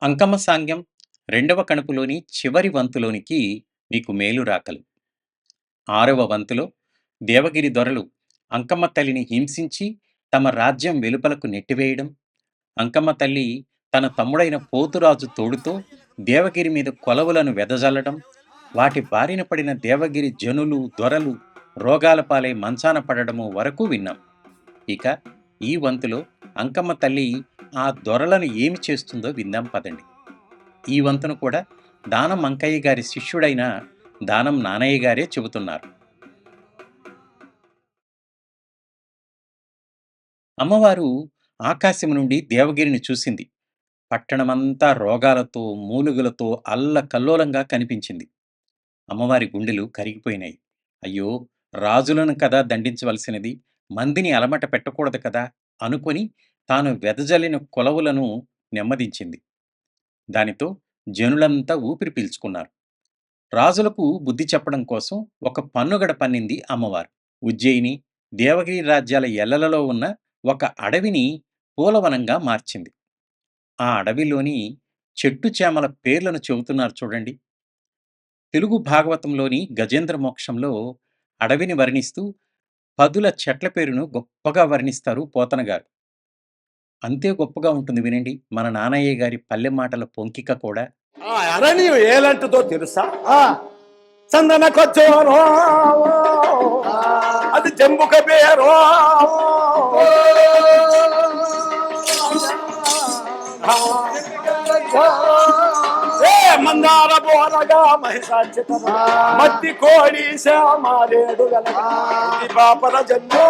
అంకమ్మ సాంగ్యం రెండవ కణుపులోని చివరి వంతులోనికి మీకు మేలు రాకలు. ఆరవ వంతులో దేవగిరి దొరలు అంకమ్మ తల్లిని హింసించి తమ రాజ్యం వెలుపలకు నెట్టివేయడం, అంకమ్మ తల్లి తన తమ్ముడైన పోతురాజు తోడుతో దేవగిరి మీద కొలవులను వెదజల్లడం, వాటి బారిన పడిన దేవగిరి జనులు దొరలు రోగాల పాలై మంచాన పడడము వరకు విన్నాం. ఇక ఈ వంతులో అంకమ్మ తల్లి ఆ దొరలను ఏమి చేస్తుందో విందాం పదండి. ఈ వంతును కూడా దానం అంకయ్య గారి శిష్యుడైన దానం నానయ్య గారే చెబుతున్నారు. అమ్మవారు ఆకాశం నుండి దేవగిరిని చూసింది. పట్టణమంతా రోగాలతో మూలుగులతో అల్లకల్లోలంగా కనిపించింది. అమ్మవారి గుండెలు కరిగిపోయినాయి. అయ్యో, రాజులను కదా దండించవలసినది, మందిని అలమట పెట్టకూడదు కదా అనుకొని తాను వెదజల్లిన కొలవులను నెమ్మదించింది. దానితో జనులంతా ఊపిరి పీల్చుకున్నారు. రాజులకు బుద్ధి చెప్పడం కోసం ఒక పన్నుగడ పన్నింది అమ్మవారు. ఉజ్జయిని, దేవగిరి రాజ్యాల ఎల్లలలో ఉన్న ఒక అడవిని పూలవనంగా మార్చింది. ఆ అడవిలోని చెట్టు చేమల పేర్లను చెబుతున్నారు చూడండి. తెలుగు భాగవతంలోని గజేంద్ర మోక్షంలో అడవిని వర్ణిస్తూ పదుల చెట్ల పేరును గొప్పగా వర్ణిస్తారు పోతన గారు. అంతే గొప్పగా ఉంటుంది వినండి మన నానయ్య గారి పల్లె మాటల పొంకిక కూడా. ఆ అరణ్యం ఏలంటుతో తెలుసా? చందన కొచ్చోరో అది జంబుక పేరో మందార బోరగా మహిషాంచిత మట్టి కోడి శ్యామారేడు పాపర జన్మో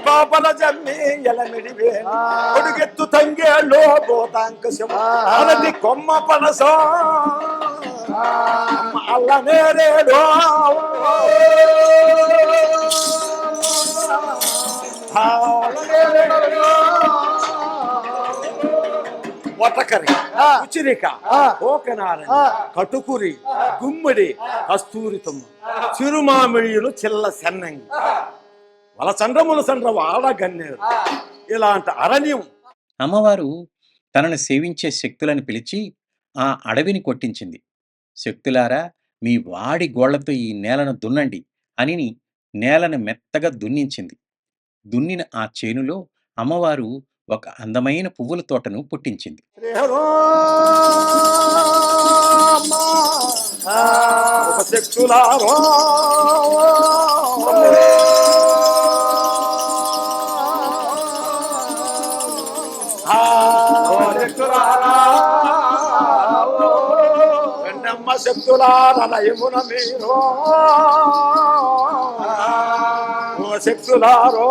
పాపల జమ్మి ఎలమిడివే కొడుగెత్తు తంగేళ్ళో పోతాంకది కొమ్మ పనస అల్ల నేరేడో వటకరి ఉచిరిక ఓకనార కటుకురి గుమ్మడి కస్తూరి తుమ్మ చిరుమామిడియులు చిల్ల సెన్నంగి వలచండ్రముల చండ్ర వాడగన్నేరు ఇలాంటి అరణ్యం. అమ్మవారు తనను సేవించే శక్తులను పిలిచి ఆ అడవిని కొట్టించింది. శక్తులారా, మీ వాడి గోళ్లతో ఈ నేలను దున్నండి అని నేలను మెత్తగా దున్నించింది. దున్నిన ఆ చేనులో అమ్మవారు ఒక అందమైన పువ్వుల తోటను పుట్టించింది. శక్తులారయమున మీరు శక్తులారో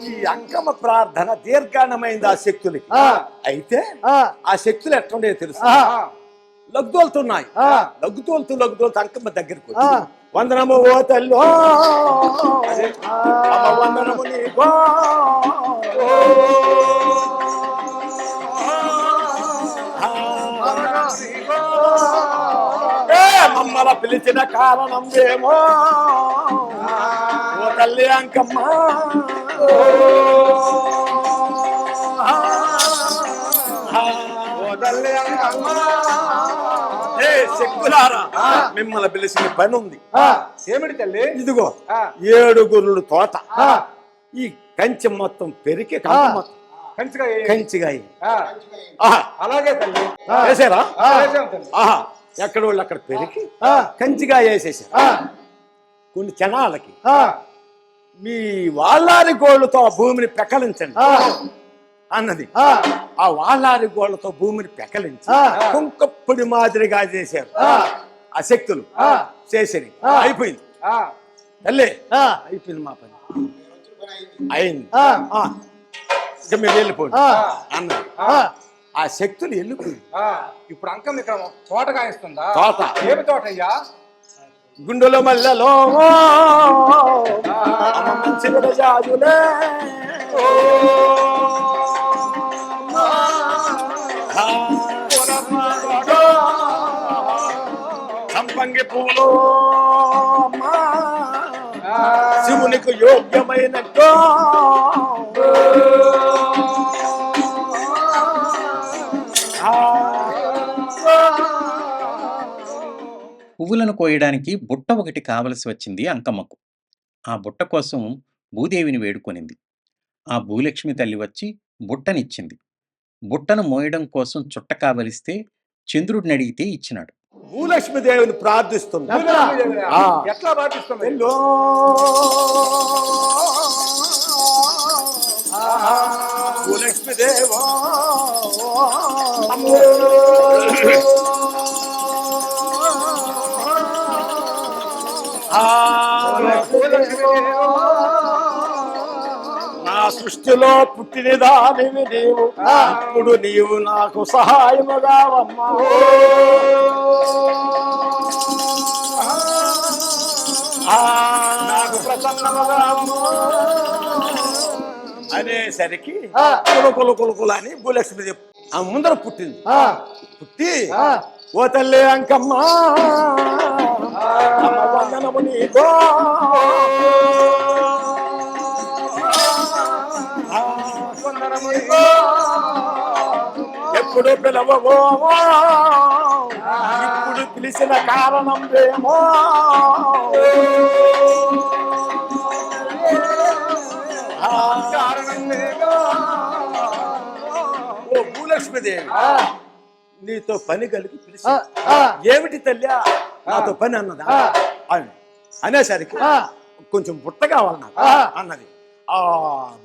ఈ అంకమ్మ ప్రార్థన దీర్ఘానమైంది ఆ శక్తులకి. అయితే ఆ శక్తులు ఎట్లుండే తెలుసు, లగ్గుతోలుతున్నాయి. లగ్గుతోలుతూ అంకమ్మ దగ్గరకు వందనము ఓ తల్లో వందనము నీకో మమ్మల పిలిచిన కారణం ఏమో ఓ తల్లి అంకమ్మ ఓ తల్లి అంకమ్మ శక్తులారా మిమ్మల్ని పిలిచిన పని ఉంది. ఏమిటి తల్లి? ఇదిగో 7 గురులు తోట ఈ కంచె మొత్తం పెరిగి కంచిగా అలాగే తల్లి వేసారా? ఎక్కడ వాళ్ళు అక్కడ పెరిగి కంచిగా వేసేసారు. కొన్ని క్షణాలకి మీ వాళ్ళారి గోళ్ళతో ఆ భూమిని పెకలించండి అన్నది. ఆ వాళ్ళారి గోళ్లతో భూమిని పెకలించి కుంకప్పుడి మాదిరిగా చేశారు. ఆ శక్తులు చేసేది అయిపోయింది. తల్లి అయిపోయింది, మా పని అయింది, ఇక మీరు వెళ్ళిపోండి అన్నారు. ఆ శక్తులు వెళ్ళిపోయింది. ఇప్పుడు అంకం ఇక్కడ తోట కాయిస్తుందా? తోట ఏమి తోట అయ్యా? గుండెల మల్లెలో మంచి జాజులే సంపంగి పూలు శివునికి యోగ్యమైనట్టు పువ్వులను కోయడానికి బుట్ట ఒకటి కావలసి వచ్చింది అంకమ్మకు. ఆ బుట్ట కోసం భూదేవిని వేడుకొనింది. ఆ భూలక్ష్మి తల్లి వచ్చి బుట్టనిచ్చింది. బుట్టను మోయడం కోసం చుట్ట కావలిస్తే చంద్రుడిని అడిగితే ఇచ్చినాడు. భూలక్ష్మి దేవిని ప్రార్థిస్తుంది. ఆ. ఎట్లా పాటిస్తుంది? ఎల్లో భూలక్ష్మి దేవా నా సృష్టిలో పుట్టిన దానివి నీవు, ఇప్పుడు నీవు నాకు సహాయముగావమ్మా. నాకు ప్రసన్నముగా అనేసరికి కులకుల అని భూలక్ష్మి ఆ ముందర పుట్టింది. పుట్టి ఓ తల్లి అంకమ్మ వందనము నీకో, ఎప్పుడు పిలవవో ఇప్పుడు పిలిచిన కారణం ఏమో, ఓ భూలక్ష్మీదేవి నీతో పని కలిగి పిలిచి, ఏమిటి తల్లి నాతో పని అన్నదా అని అనేసరికి కొంచెం బుట్ట కావాలి నాకు అన్నది. ఆ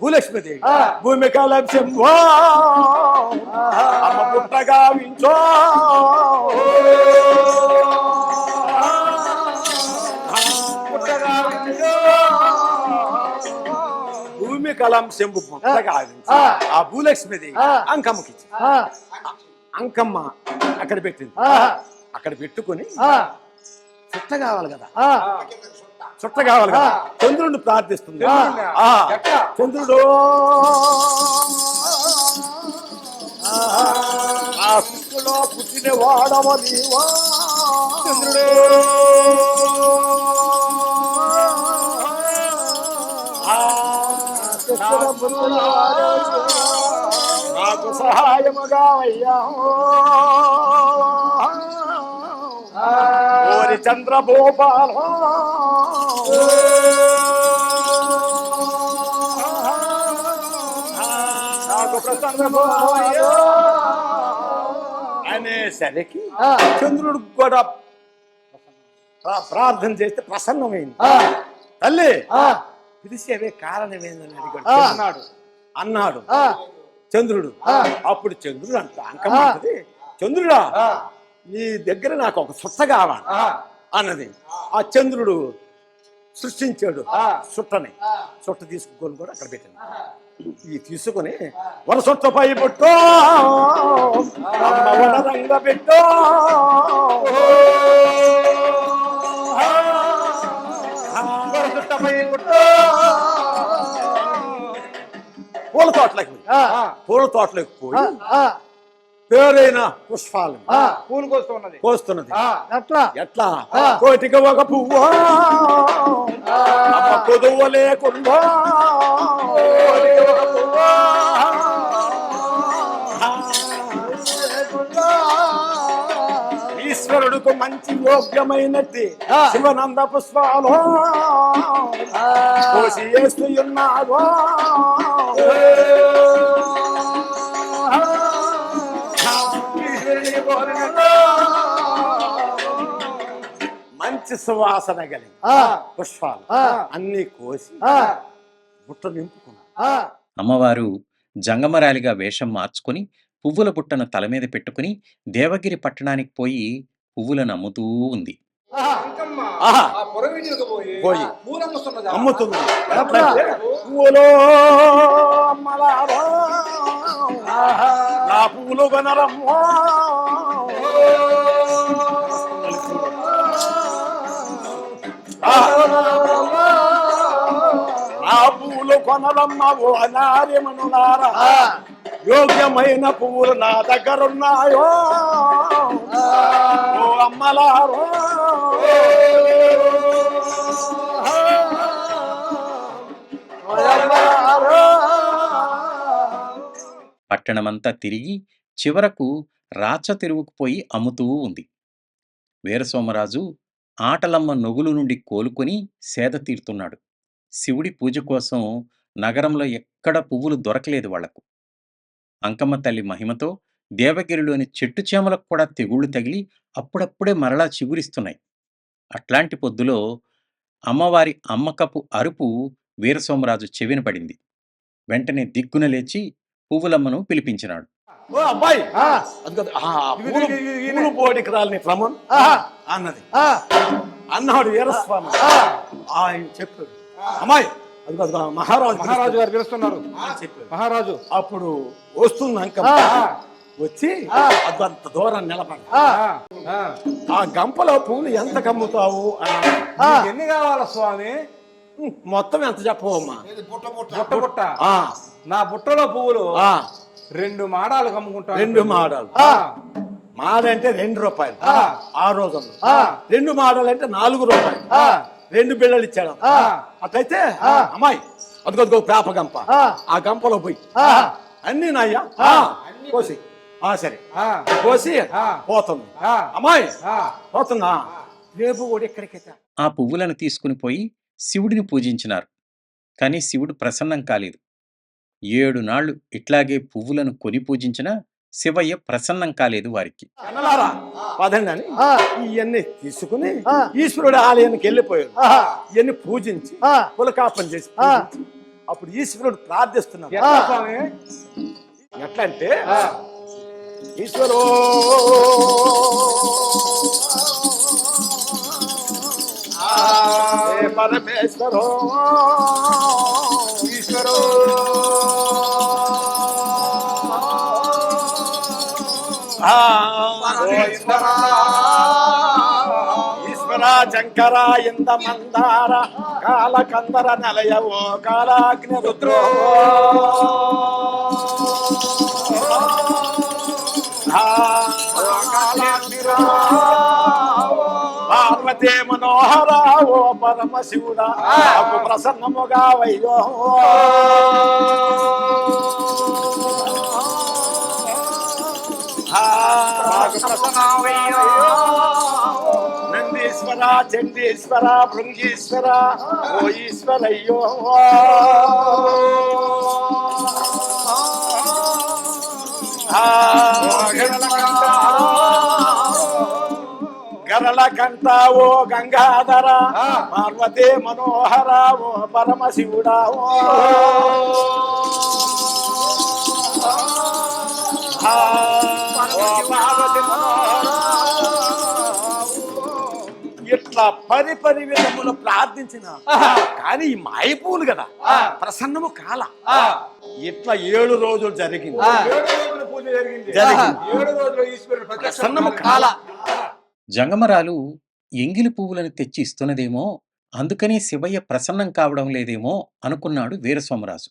భూలక్ష్మీదేవి భూమి కలశంభో అమ్మ బుట్ట గావించో, భూమి కలం శంభు బుట్ట గావించి ఆ భూలక్ష్మీదేవి అంకమ్మకి ఇచ్చి, అంకమ్మ అక్కడ పెట్టింది. అక్కడ పెట్టుకుని చుట్ట కావాలి కదా, చుట్ట కావాలి కదా, చంద్రుడిని ప్రార్థిస్తుంది. చంద్రుడు ఆ సృష్టిలో పుట్టిన వాడవ నీవా చంద్రుడు, నాకు సహాయముగా అయ్యా ఓరి చంద్రభూపాల, నాకు ప్రసన్నమయ్యా అనేసరికి చంద్రుడు కూడా ప్రార్థన చేస్తే ప్రసన్నమైంది. తల్లి పిలిచేవే కారణం ఏందని అడిగాడు అన్నాడు చంద్రుడు. అప్పుడు చంద్రుడు అంట అంకమ్మంటది, చంద్రుడా నీ దగ్గర నాకు ఒక చుట్ట కావాలి అన్నది. ఆ చంద్రుడు సృష్టించాడు చుట్టని, చుట్ట తీసుకొని కూడా అక్కడ పెట్టింది. ఈ తీసుకుని వర చుట్టపై పుట్టో రంగ పెట్టో, పూల తోటలోకి పోయి పేరైన పుష్పాలు పూలు కోస్తున్నది. ఎట్లా కోటికి ఒక పువ్వు కొదువ లేకుండా ఈశ్వరుడికి మంచి యోగ్యమైనది శివనంద పుష్పాలు కోసి వేస్తూ ఉన్నాడు. మంచి సువాసన కలిగి పుష్పాలు అన్ని కోసి బుట్ట నింపుకున్నా. అమ్మవారు జంగమరాలిగా వేషం మార్చుకుని పువ్వుల బుట్టను తల మీద పెట్టుకుని దేవగిరి పట్టణానికి పోయి పువ్వులను అమ్ముతూ ఉంది. పోయి అమ్ముతుంది. పువ్వులో నా పువ్వులు కొనరమ్మో, నా పువ్వులు కొన వనరమ్మ ఓ నార్యమనులారా యోగ్యమైన పువ్వులు నా దగ్గరున్నాయో ఓ అమ్మలారో పట్టణమంతా తిరిగి చివరకు రాచ తిరుగుకు పోయి అమ్ముతూ ఉంది. వీరసోమరాజు ఆటలమ్మ నొగులు నుండి కోలుకొని సేద తీరుతున్నాడు. శివుడి పూజ కోసం నగరంలో ఎక్కడ పువ్వులు దొరకలేదు వాళ్లకు. అంకమ్మ తల్లి మహిమతో దేవగిరిలోని చెట్టు చేమలకు కూడా తెగుళ్లు తగిలి అప్పుడప్పుడే మరలా చిగురిస్తున్నాయి. అట్లాంటి పొద్దులో అమ్మవారి అమ్మకపు అరుపు వీరసోమరాజు చెవిన పడింది. వెంటనే దిగ్గున లేచి పువ్వులమ్మను పిలిపించినాడు. ఓ అబ్బాయి పూలు బోడికి రాలని క్రమం అన్నది అన్నాడు వీరస్వామి. ఆయన చెప్పాడు అమ్మాయి మహారాజు గారు పిలుస్తున్నారు మహారాజు. అప్పుడు వస్తుంది అంకం వచ్చి అదంత దూరం నిలబడి ఆ గంపలో పువ్వులు ఎంత కమ్ముతావు ఎన్ని కావాలా స్వామి? మొత్తం ఎంత చెప్పవమ్మా? బుట్ట బుట్ట. నా బుట్టలో పువ్వులు 2 మాడాలు కమ్ముకుంటా. 2 మాడాలు. మాడంటే 2 రూపాయలు ఆ రోజుల్లో. 2 మాడాలు అంటే 4 రూపాయలు. 2 బిళ్ళలు ఇచ్చాడు. అట్లయితే అమ్మాయి అదిగో పేప గంప, ఆ గంపలో పోయి అన్ని నాయ్యా కోసి సరే కోసి పోతుంది. అమ్మాయి పోతుందా? రేపు కూడా ఎక్కడికైతే ఆ పువ్వులను తీసుకుని పోయి శివుడిని పూజించినారు. కానీ శివుడు ప్రసన్నం కాలేదు. 7 నాళ్లు ఇట్లాగే పువ్వులను కొని పూజించినా శివయ్య ప్రసన్నం కాలేదు వారికి. పదండి అని ఇవన్నీ తీసుకుని ఈశ్వరుడి ఆలయానికి వెళ్ళిపోయారు. ఇవన్నీ పూజించి పులకాపం చేసి అప్పుడు ఈశ్వరుడు ప్రార్థిస్తున్నారు. ఎట్లా అంటే ఈశ్వరో పరమేశ్వరో ఈశ్వరో ఈశ్వర శంకర ఇంద మందార కాలకందర నిలయవో కాలాగ్ని రుద్రో పార్వతీ మనోహర ఓ పరమశివుడా ప్రసన్నముగా వయ్యో నందీశ్వర చండీశ్వర భృంగీశ్వర ఓ ఈశ్వరయ్యో గరళ కంట ఓ గంగాధర పార్వతీ మనోహర ఓ పరమశివుడా ఇట్లా పరి విధములు ప్రార్థించిన కానీ ఈ మాయపూలు కదా ప్రసన్నము కాల. ఇట్లా 7 రోజులు జరిగింది. 7 రోజులు పూజ జరిగింది. 7 రోజులు ఈశ్వరుడు ప్రసన్నము కాల. జంగమరాలు ఎంగిలి పువ్వులను తెచ్చి ఇస్తున్నదేమో, అందుకని శివయ్య ప్రసన్నం కావడం లేదేమో అనుకున్నాడు వీరసోమరాజు.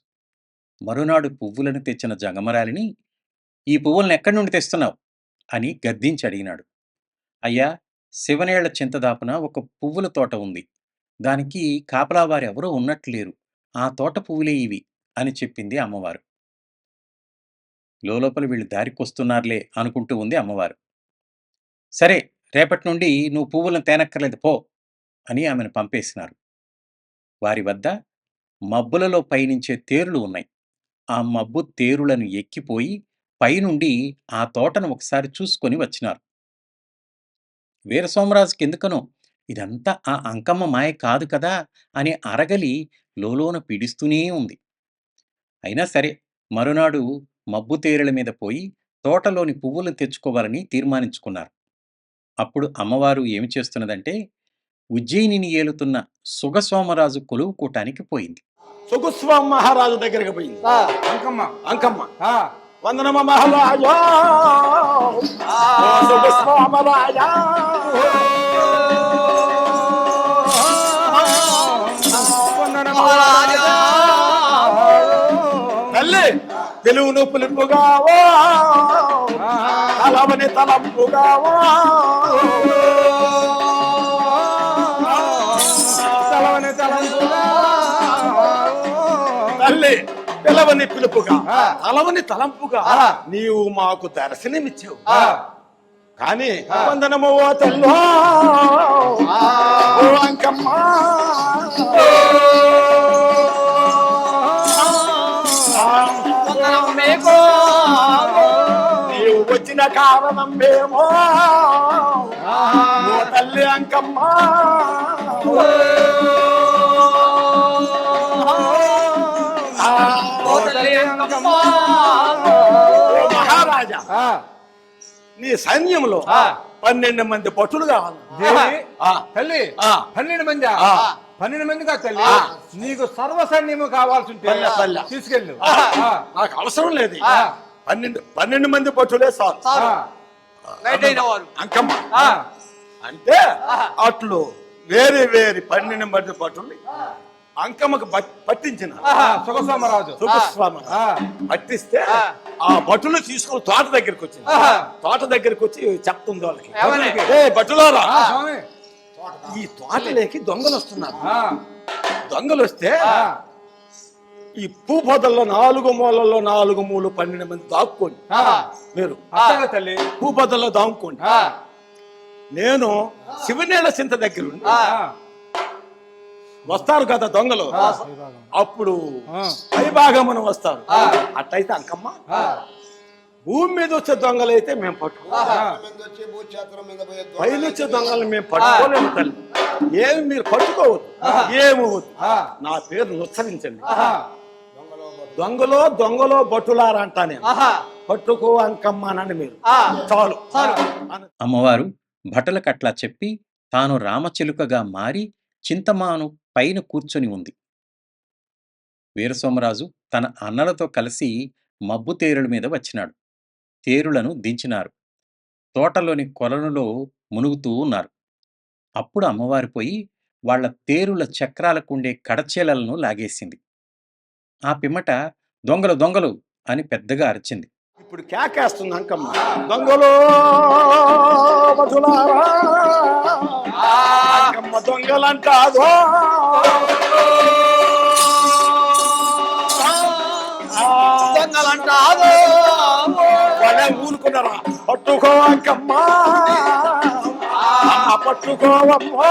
మరునాడు పువ్వులను తెచ్చిన జంగమరాలిని, ఈ పువ్వులను ఎక్కడి నుండి తెస్తున్నావు అని గద్దించి అడిగినాడు. అయ్యా, శివనేళ్ల చింతదాపున ఒక పువ్వుల తోట ఉంది. దానికి కాపలావారు ఎవరూ ఉన్నట్లేరు. ఆ తోట పువ్వులే ఇవి అని చెప్పింది అమ్మవారు. లోపల వీళ్ళు దారికొస్తున్నారులే అనుకుంటూ ఉంది అమ్మవారు. సరే, రేపటి నుండి నువ్వు పువ్వులను తేనక్కర్లేదు పో అని ఆమెను పంపేసినారు. వారి వద్ద మబ్బులలో పయనించే తేరులు ఉన్నాయి. ఆ మబ్బు తేరులను ఎక్కిపోయి పైనుండి ఆ తోటను ఒకసారి చూసుకొని వచ్చినారు. వీరసోమరాజుకి ఎందుకనో ఇదంతా ఆ అంకమ్మ మాయ కాదు కదా అని అరగలి లోలోన పీడిస్తూనే ఉంది. అయినా సరే, మరునాడు మబ్బు తేరుల మీద పోయి తోటలోని పువ్వులను తెచ్చుకోవాలని తీర్మానించుకున్నారు. అప్పుడు అమ్మవారు ఏమి చేస్తున్నదంటే, ఉజ్జయినిని ఏలుతున్న సుగసోమరాజు కొలువు కూటానికి పోయింది. సుగస్వామి మహారాజు దగ్గరికి పోయింది అంకమ్మ. వందనమ మహారాజా సుగస్వామరాజా తెలుగును పులుపుగావో తలవని తలంపుగావో తలవని తలంపుగా తల్లి పిలవని పిలుపుగా తలవని తలంపుగా నీవు మాకు దర్శనమిచ్చావు. కానీ వందనము ఓ తల్లో ఓ అంకమ్మ నీవు వచ్చిన కారణం మేము ఓ తల్లి అంకమ్మ మహారాజా నీ సైన్యంలో 12 మంది భటులు కావాలి. తల్లి 12 మంది 12 మంది కాదు తల్లి, నీకు సర్వ సైన్యము కావాల్సి ఉంటే తీసుకెళ్ళు. నాకు అవసరం లేదు. 12 మంది భటులే సార్ అంకమ్మ అంటే అట్లు వేరే వేరే 12 మంది భటులు అంకమ్మకు పట్టించిన సుఖస్వామరాజు పట్టిస్తే ఆ భటులు తీసుకుని తోట దగ్గరికి వచ్చింది. తోట దగ్గరికి వచ్చి చెప్తుంది వాళ్ళకి, ఏ భటులారా ఈ తోటలోకి దొంగలు వస్తున్నారు. దొంగలు వస్తే ఈ పూ పొదల్లో 4 మూలల్లో 4 మూలు 12 మంది దాక్కోండి. మీరు తల్లి పూ పొదల్లో దాక్కోండి. నేను శివనేల చింత దగ్గర వస్తారు కదా దొంగలు, అప్పుడు పైభాగమున వస్తారు. అట్టయితే అంకమ్మ భూమి మీద వచ్చే దొంగలైతే మేము పైన వచ్చే దొంగలు మేము పట్టుకోలేము తల్లి. ఏమి మీరు పట్టుకోవద్దు, ఏమవద్దు. నా పేరు ఉచ్చరించండి. దొంగలో భటులారా అంటా నేను. పట్టుకో అంకమ్మ అని మీరు చాలు. అమ్మవారు భటులకట్లా చెప్పి తాను రామచిలుకగా మారి చింతమాను పైన కూర్చొని ఉంది. వీరసోమరాజు తన అన్నలతో కలిసి మబ్బు తేరుల మీద వచ్చినాడు. తేరులను దించినారు. తోటలోని కొలనులో మునుగుతూ ఉన్నారు. అప్పుడు అమ్మవారు పోయి వాళ్ల తేరుల చక్రాలకుండే కడచేలలను లాగేసింది. ఆ పిమ్మట దొంగలు దొంగలు అని పెద్దగా అరిచింది. ఇప్పుడు కేకేస్తుంది అంకమ్మ, దొంగలో భటులారా అంకమ్మ దొంగలంటాదో దొంగలంటాదో వాళ్ళే ఊరుకున్నారా. పట్టుకో అంకమ్మ పట్టుకోవమ్మా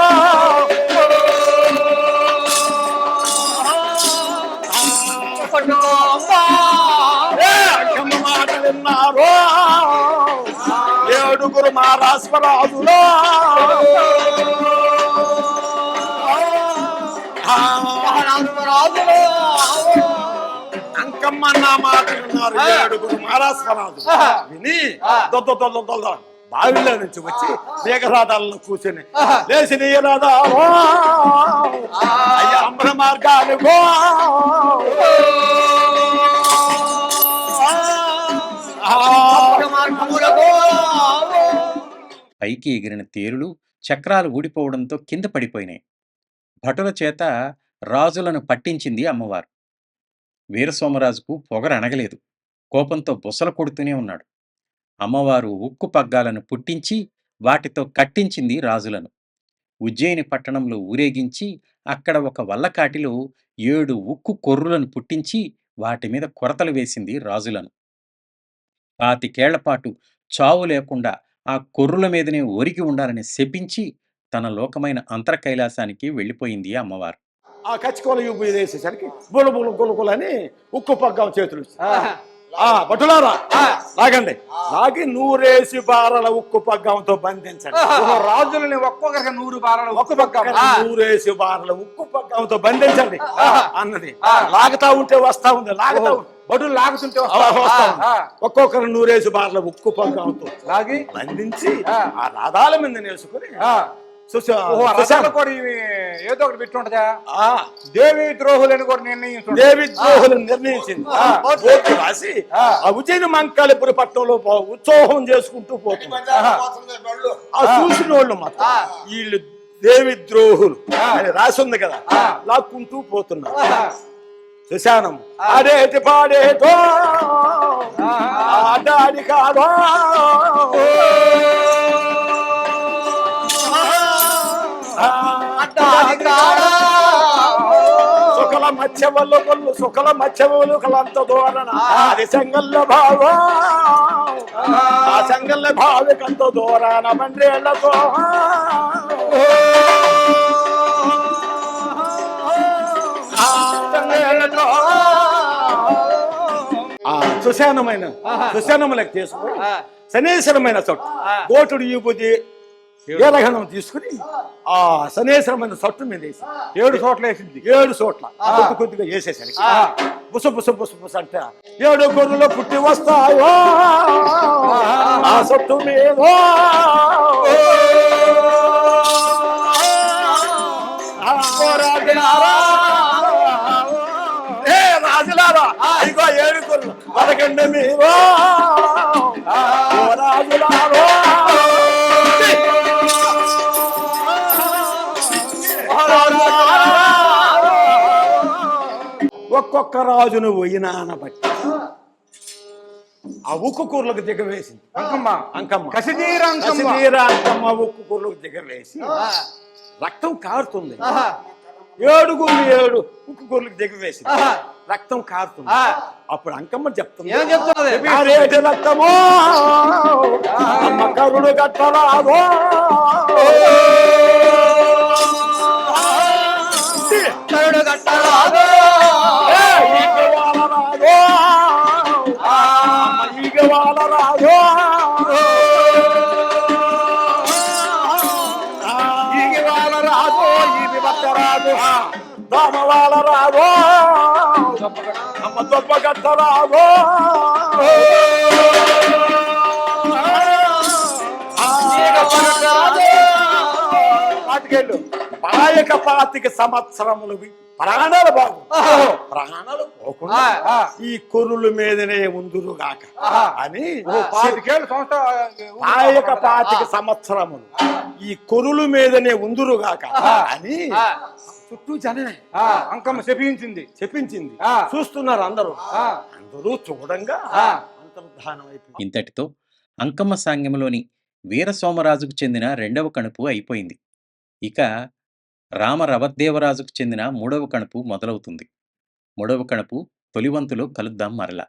అంకమ్మ మాట విన్నారు 7 మహారాష్ట్రరాజులో అంకమ్మ నా మాట విన్నారు 7 మహారాష్ట్రరాజు. విని బావిలో నుంచి వచ్చి మేఘరాధాలను కూర్చొని లేచి నీరాధా అయ్యా అమ్మ మార్గాలు పైకి ఎగిరిన తేరులు చక్రాలు ఊడిపోవడంతో కింద పడిపోయినాయి. భటుల చేత రాజులను పట్టించింది అమ్మవారు. వీరసోమరాజుకు పొగరనగలేదు. కోపంతో బుసలు కొడుతూనే ఉన్నాడు. అమ్మవారు ఉక్కు పగ్గాలను పుట్టించి వాటితో కట్టించింది రాజులను. ఉజ్జయిని పట్టణంలో ఊరేగించి అక్కడ ఒక వల్లకాటిలో 7 ఉక్కు కొర్రులను పుట్టించి వాటి మీద కొరతలు వేసింది రాజులను. 25 ఏళ్లపాటు చావు లేకుండా ఆ కొర్రుల మీదనే ఒరిగి ఉండాలని శపించి తన లోకమైన అంతర కైలాసానికి వెళ్ళిపోయింది అమ్మవారు. ఆ కచ్చికోల యూపు వేసేసరికి బులబులు గులకులని ఉక్కు పగ్గం చేతులు భటులారా లాగండి. లాగి 100 బారల ఉక్కు పగ్గంతో బంధించండి. రాజులని ఒక్కొక్కరికి 100 బారల ఉక్కు పగ్గం 100 బారల ఉక్కు పగ్గంతో బంధించండి అన్నది. లాగుతా ఉంటే వస్తా ఉంది, లాగుతా బడులు లాగుతుంటే ఒక్కొక్కరు 100 బారల ఉక్కు పగ్గంతో లాగి బంధించి ఆ రథాల మీద నేర్చుకుని ఏదో ఒకటి పెట్టుంటదా దేవి ద్రోహులని కూడా నిర్ణయించు. దేవి ద్రోహులను నిర్ణయించింది. రాసి ఆ ఉజ్జయిని మంకాళపురి పట్టణంలో ఉత్సవం చేసుకుంటూ పోతుంది. ఆ చూసిన వాళ్ళు మాత్రం వీళ్ళు దేవి ద్రోహులు అని రాసి ఉంది కదా, లాక్కుంటూ పోతున్నారు. శ్మశానం ఆడేటి పాడేటో ఆడాడి కాదో సుఖల మత్స్యవల్లు కొల్లు సుఖల మత్స్యవలు కలంత దూరన అది సంగల్ల భావ ఆ సంగల్ల భావికంత దూరాన మండ్రేళ్లతో సుశానములకు చేసుకుని శనేశ్వరమైన చట్టు గోటుడు యూపుది ఏలగణం తీసుకుని ఆ శనేశ్వరమైన చట్టు మీద వేసి 7 చోట్ల వేసింది. 7 చోట్ల కొద్దిగా వేసేసరికి బుస బుస బుస బుస అంటే 7 గొర్రెలు పుట్టి వస్తాయో ఆ చట్టు మీద రాజులారా ఇగో 7 గొర్రెలు పదకండి మీరు రాజులారా ఒక్కొక్క రాజును పోయినాన బట్టి ఆ ఉక్కు కూరలకు దిగవేసింది అంకమ్మ కసిదీర అంకమ్మ ఉక్కు కూరలకు దిగవేసి రక్తం కారుతుంది 7 ఉక్కు కూరలకు దిగవేసి రక్తం కారుతుంది. అప్పుడు అంకమ్మ చెప్తుంది రక్తమో అమ్మ కరుడు కట్టరాదో కరుడు కట్టరాదో దోమవాల రాదో అమ్మ దొప్ప గట్ట రాదో పాతికేళ్ళు పాయక 25 సంవత్సరములు ప్రాణాలు బాగు ప్రాణాలు పోకుండా ఈ కొరుల మీదనే ఉందురుగాక అని 25 సంవత్సరములు ఈ కొరుల మీదనే ఉందురుగాక అని చుట్టూ జనమే అంకమ్మ చెప్పించింది. చూస్తున్నారు అందరూ చూడంగా అంతర్ధానం అయిపోయింది. ఇంతటితో అంకమ్మ సాంగ్యంలోని వీరసోమరాజుకు చెందిన 2వ కణుపు అయిపోయింది. ఇక రామరవదేవరాజుకు చెందిన 3వ కణుపు మొదలవుతుంది. 3వ కణుపు తొలివంతులో కలుద్దాం మరలా.